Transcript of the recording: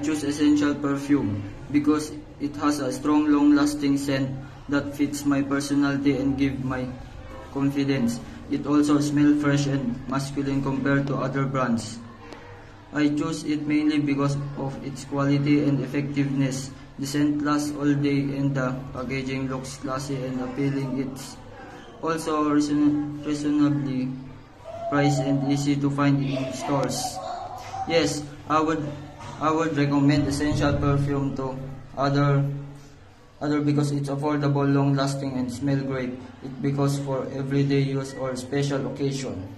choose Essential perfume because it has a strong, long-lasting scent that fits my personality and give my confidence. It also smells fresh and masculine compared to other brands. I choose it mainly because of its quality and effectiveness. The scent lasts all day and the packaging looks classy and appealing. It's also reasonably priced and easy to find in stores. Yes, I would recommend Essential perfume to other because it's affordable, long-lasting, and smell great. It because for everyday use or special occasion.